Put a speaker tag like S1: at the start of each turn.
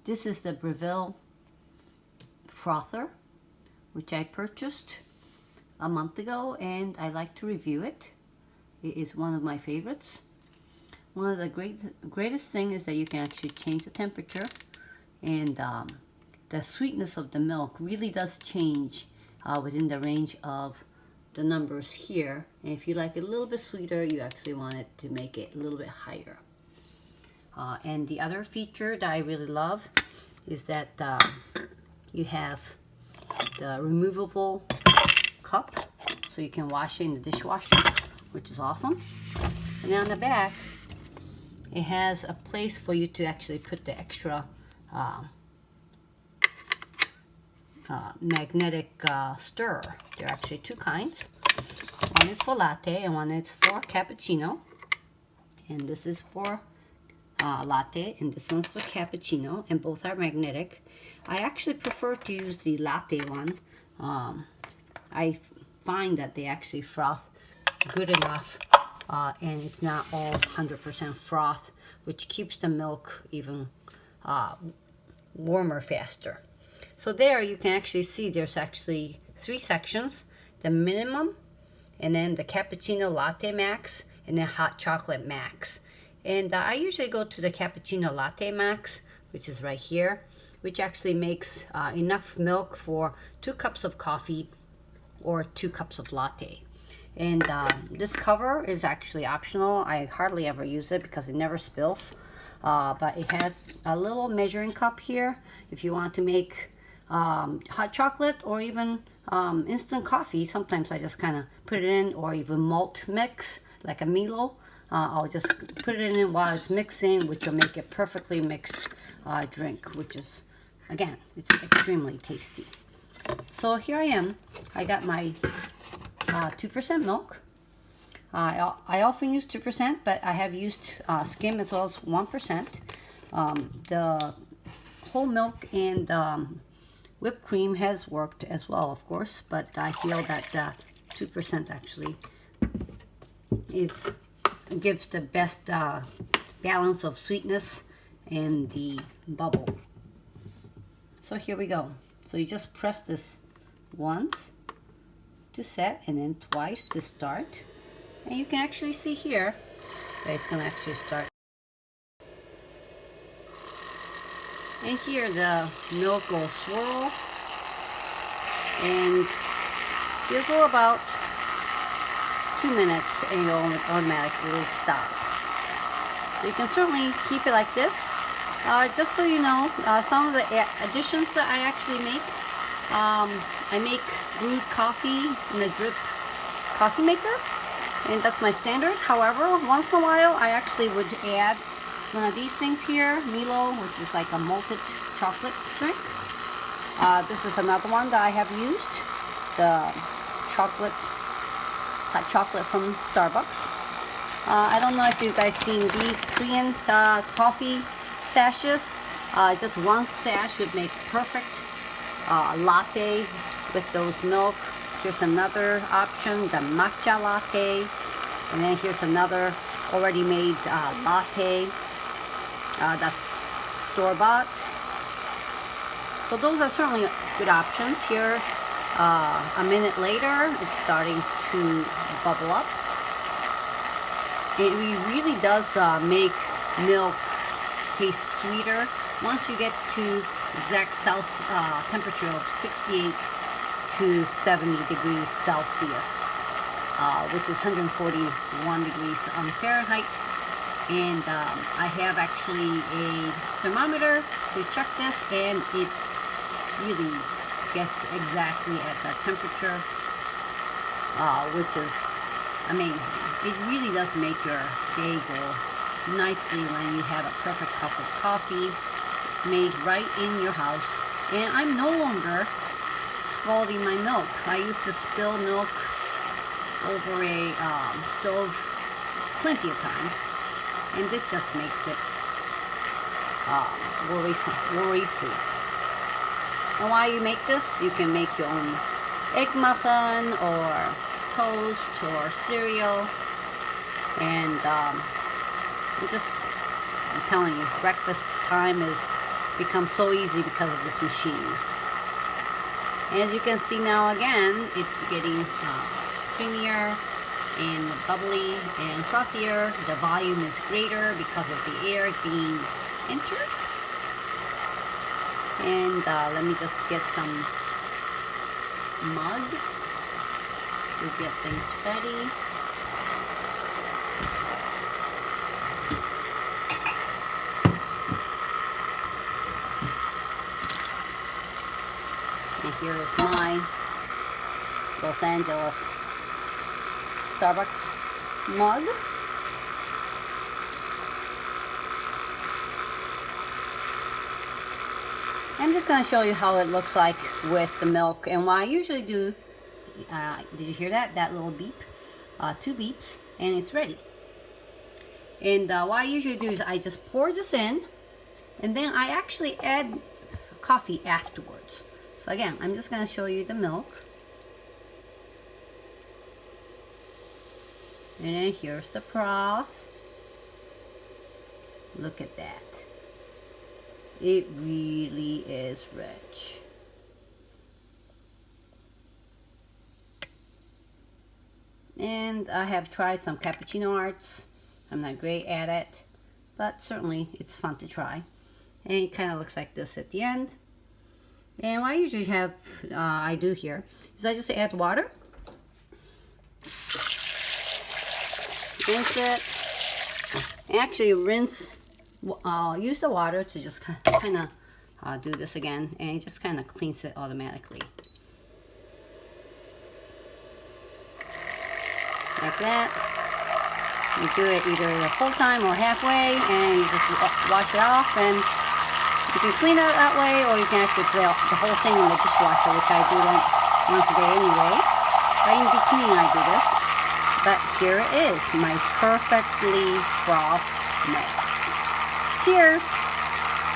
S1: This is the Breville frother, which I purchased a month ago, and I like to review it. It is one of my favorites. One of the greatest thing is that you can actually change the temperature, and the sweetness of the milk really does change within the range of the numbers here. And if you like it a little bit sweeter, you actually want it to make it a little bit higher. And the other feature that I really love is that you have the removable cup, so you can wash it in the dishwasher, which is awesome. And then on the back, it has a place for you to actually put the extra magnetic stirrer. There are actually two kinds. One is for latte and one is for cappuccino. And this is for latte, and this one's for cappuccino, and both are magnetic. I actually prefer to use the latte one. I find that they actually froth good enough, and it's not all 100% froth, which keeps the milk even warmer faster. So there you can actually see there's actually 3 sections: the minimum, and then the cappuccino latte max, and then hot chocolate max. And I usually go to the cappuccino latte max, which is right here, which actually makes enough milk for 2 cups of coffee or 2 cups of latte. And this cover is actually optional. I hardly ever use it because it never spills. But it has a little measuring cup here if you want to make hot chocolate or even instant coffee. Sometimes I just kind of put it in, or even malt mix like a Milo. I'll just put it in while it's mixing, which will make it perfectly mixed drink, which is, again, it's extremely tasty. So here I am. I got my 2% milk. I often use 2%, but I have used skim as well as 1%. The whole milk and whipped cream has worked as well, of course, but I feel that 2% actually gives the best balance of sweetness and the bubble. So here we go. So you just press this once to set, and then twice to start. And you can actually see here that it's going to actually start. And here the milk will swirl, and you'll go about 2 minutes and you'll automatically stop. So you can certainly keep it like this. Just so you know, some of the additions that I actually make, I make brewed coffee in a drip coffee maker, and that's my standard. However, once in a while I actually would add one of these things here, Milo, which is like a malted chocolate drink. This is another one that I have used, the hot chocolate from Starbucks. I don't know if you guys seen these Korean coffee sashes. Just one sash would make perfect latte with those milk. Here's another option, the matcha latte, and then here's another already made latte that's store-bought. So those are certainly good options. Here a minute later it's starting to bubble up. It really does make milk taste sweeter once you get to exact temperature of 68 to 70 degrees Celsius, which is 141 degrees Fahrenheit. And I have actually a thermometer to check this, and it really gets exactly at that temperature, which is amazing. It really does make your day go nicely when you have a perfect cup of coffee made right in your house. And I'm no longer scalding my milk. I used to spill milk over a stove plenty of times, and this just makes it worry-free. And while you make this, you can make your own egg muffin or toast or cereal. And I'm telling you, breakfast time is becomes so easy because of this machine. As you can see now, again, it's getting creamier and bubbly and frothier. The volume is greater because of the air being entered. And let me just get some mud to get things ready. And here is my Los Angeles Starbucks mug. I'm just going to show you how it looks like with the milk. And what I usually do, did you hear that? That little beep? 2 beeps, and it's ready. And what I usually do is I just pour this in, and then I actually add coffee afterwards. So again, I'm just going to show you the milk. And then here's the froth. Look at that. It really is rich. And I have tried some cappuccino arts. I'm not great at it, but certainly it's fun to try. And it kind of looks like this at the end. And what I usually have, I do here, is I just add water. Rinse it. Actually rinse, use the water to just kind of do this again, and it just kind of cleans it automatically. Like that. You do it either full time or halfway, and you just wash it off. And you can clean it that way, or you can actually put the whole thing in the dishwasher, which I do once a day anyway. But in between I do this. But here it is, my perfectly frothed milk. Cheers!